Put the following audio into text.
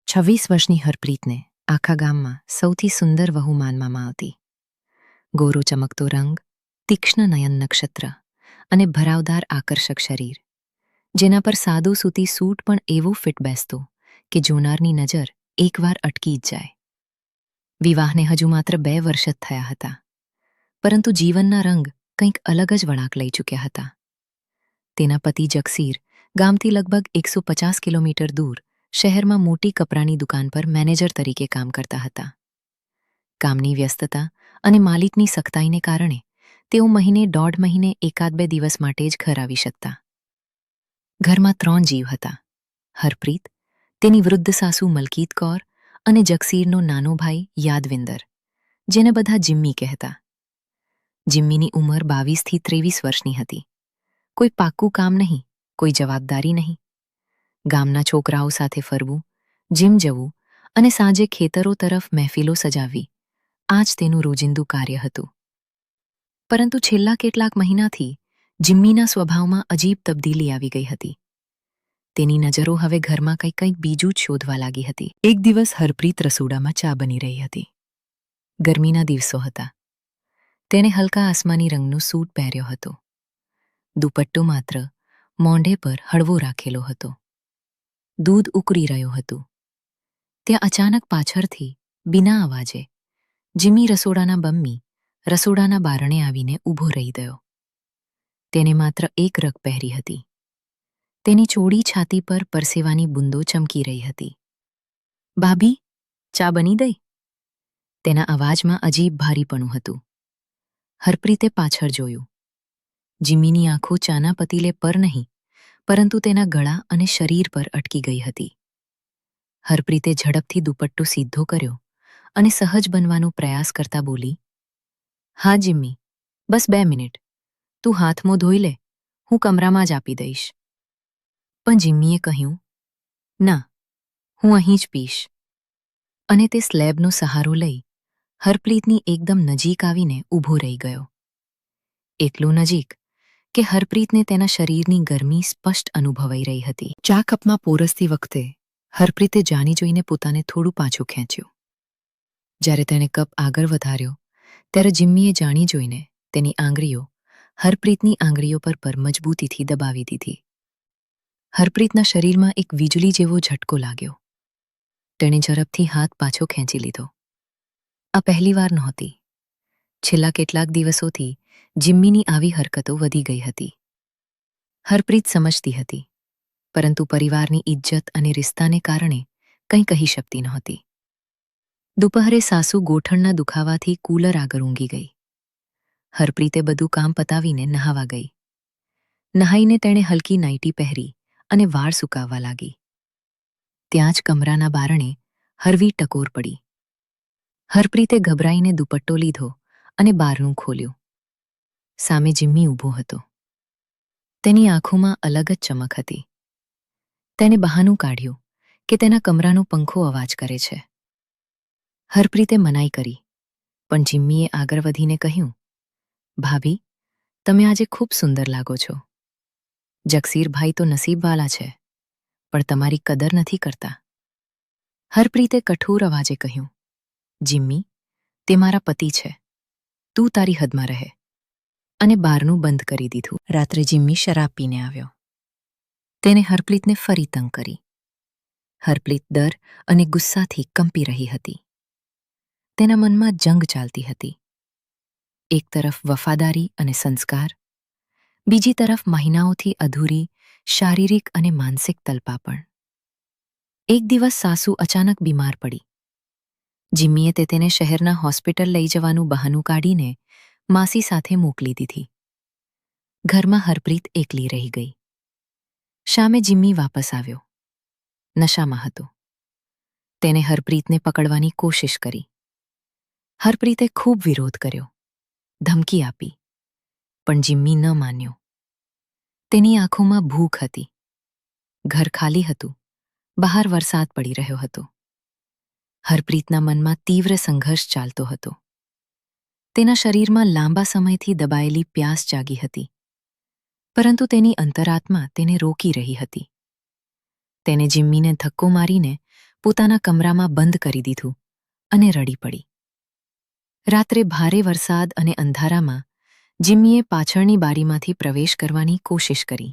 26 વર્ષની હરપ્રીતને આખા ગામમાં સૌથી સુંદર વહુ માનવામાં આવતી. ગોરો ચમકતો રંગ, તીક્ષ્ણ નયન નક્ષત્ર અને ભરાવદાર આકર્ષક શરીર, જેના પર સાદું સૂતી સૂટ પણ એવું ફિટ બેસતું કે જોનારની નજર એકવાર અટકી જ જાય. વિવાહને હજુ માત્ર 2 વર્ષ જ થયા હતા, પરંતુ જીવનના રંગ કંઈક અલગ જ વળાંક લઈ ચૂક્યા હતા. તેના પતિ જગસીર ગામથી લગભગ 150 કિલોમીટર દૂર શહેરમાં મોટી કપડાની દુકાન પર મેનેજર તરીકે કામ કરતા હતા. કામની વ્યસ્તતા અને માલિકની સખ્તાઈને કારણે તેઓ મહિને 1.5 મહિને 1-2 દિવસ માટે જ ઘર આવી શકતા. ઘરમાં 3 જીવ હતા: હરપ્રીત, તેની વૃદ્ધ સાસુ મલકીત કૌર અને જગસીરનો નાનો ભાઈ યાદવિંદર, જેને બધા જિમ્મી કહેતા. જિમ્મીની ઉંમર 22 થી 23 વર્ષની હતી. કોઈ પાક્કું કામ નહીં, કોઈ જવાબદારી નહીં. ગામના છોકરાઓ સાથે ફરવું, જીમ જવું અને સાંજે ખેતરો તરફ મહેફિલો સજાવવી, આ જ તેનું રોજિંદુ કાર્ય હતું. પરંતુ છેલ્લા કેટલાક મહિનાથી જિમ્મીના સ્વભાવમાં અજીબ તબદીલી આવી ગઈ હતી. તેની નજરો હવે ઘરમાં કંઈક બીજું જ શોધવા લાગી હતી. એક દિવસ હરપ્રીત રસોડામાં ચા બની રહી હતી. ગરમીના દિવસો હતા. તેણે હલકા આસમાની રંગનો સૂટ પહેર્યો હતો. દુપટ્ટો માત્ર મોંઢે પર હળવો રાખેલો હતો. દૂધ ઉકળી રહ્યું હતું. ત્યાં અચાનક પાછળથી બિના અવાજે જિમ્મી રસોડાના બમ્મી રસોડાના બારણે આવીને ઊભો રહી ગયો. તેને માત્ર એક રગ પહેરી હતી. તેની ચોડી છાતી પર પરસેવાની બૂંદો ચમકી રહી હતી. "ભાભી, ચા બની ગઈ?" તેના અવાજમાં અજીબ ભારીપણું હતું. હરપ્રીતે પાછળ જોયું. જિમ્મીની આંખો ચાના પતીલે પર નહીં, પરંતુ તેના ગળા અને શરીર પર અટકી ગઈ હતી. હરપ્રીતે ઝડપથી દુપટ્ટો સીધો કર્યો અને સહજ બનવાનો પ્રયાસ કરતા બોલી, "હા જિમ્મી, બસ 2 મિનિટ. તું હાથ મોં ધોઈ લે, હું કમરામાં જ આપી દઈશ." પણ જિમ્મીએ કહ્યું, "ના, હું અહીં જ પીશ." અને તે સ્લેબનો સહારો લઈ હરપ્રીતની એકદમ નજીક આવીને ઊભો રહી ગયો. એટલું નજીક કે હરપ્રીતને તેના શરીરની ગરમી સ્પષ્ટ અનુભવાઈ રહી હતી. ચા કપમાં પોરસતી વખતે હરપ્રીતે જાણી જોઈને પોતાને થોડું પાછું ખેંચ્યું. જ્યારે તેણે કપ આગળ વધાર્યો, ત્યારે જિમ્મીએ જાણી જોઈને તેની આંગળીઓ હરપ્રીતની આંગળીઓ પર મજબૂતીથી દબાવી દીધી. હરપ્રીતના શરીરમાં એક વીજળી જેવો ઝટકો લાગ્યો. તેણે ઝડપથી હાથ પાછો ખેંચી લીધો. આ પહેલીવાર નહોતી. છેલ્લા કેટલાક દિવસોથી જિમ્મીની આવી હરકતો વધી ગઈ હતી. હરપ્રીત સમજતી હતી, પરંતુ પરિવારની ઇજ્જત અને રિશ્તાને કારણે કંઈ કહી શકતી નહોતી. દુપહરે સાસુ ગોઠણના દુખાવાથી કૂલર આગળ ઊંઘી ગઈ. હરપ્રીતે બધું કામ પતાવીને નહાવા ગઈ. નહાઈને તેણે હલકી નાઇટી પહેરી અને વાળ સૂકાવવા લાગી. ત્યાં જ કમરાના બારણે હળવી ટકોર પડી. હરપ્રીતે ગભરાઈને દુપટ્ટો લીધો અને બારણું ખોલ્યું. સામે જિમ્મી ઊભો હતો. તેની આંખોમાં અલગ જ ચમક હતી. તેણે બહાનું કાઢ્યું કે તેના કમરાનો પંખો અવાજ કરે છે. હરપ્રીતે મનાઈ કરી, પણ જિમ્મીએ આગળ વધીને કહ્યું, "ભાભી, તમે આજે ખૂબ સુંદર લાગો છો. જગસીરભાઈ તો નસીબવાળા છે, પણ તમારી કદર નથી કરતા." હરપ્રીતે કઠોર અવાજે કહ્યું, "જિમ્મી, તે મારા પતિ છે. તું તારી હદમાં રહે." અને બારણું બંધ કરી દીધું. રાત્રે જિમ્મી શરાબ પીને આવ્યો. તેને હરપ્રીતને ફરી તંગ કરી. હરપ્રીત ડર અને ગુસ્સાથી કંપી રહી હતી. તેના મનમાં જંગ ચાલતી હતી. એક તરફ વફાદારી અને સંસ્કાર, બીજી તરફ મહિનાઓથી અધૂરી શારીરિક અને માનસિક તલપાપણ. એક દિવસ સાસુ અચાનક બીમાર પડી. જિમ્મીએ તેને શહેરના હોસ્પિટલ લઈ જવાનું બહાનું કાઢીને માસી સાથે મોકલી દીધી. ઘરમાં હરપ્રીત એકલી રહી ગઈ. શામે જિમ્મી વાપસ આવ્યો. નશામાં હતો. તેને હરપ્રીતને પકડવાની કોશિશ કરી. હરપ્રીતે ખૂબ વિરોધ કર્યો, ધમકી આપી, પણ જિમ્મી ન માન્યો. તેની આંખોમાં ભૂખ હતી. ઘર ખાલી હતું. બહાર વરસાદ પડી રહ્યો હતો. હરપ્રીતના મનમાં તીવ્ર સંઘર્ષ ચાલતો હતો. તેના શરીરમાં લાંબા સમયથી દબાયેલી પ્યાસ જાગી હતી, પરંતુ તેની અંતરાત્મા તેને રોકી રહી હતી. તેને જિમ્મીને ધક્કો મારીને પોતાના કમરામાં બંધ કરી દીધું અને રડી પડી. રાત્રે ભારે વરસાદ અને અંધારામાં જિમ્મીએ પાછળની બારીમાંથી પ્રવેશ કરવાની કોશિશ કરી.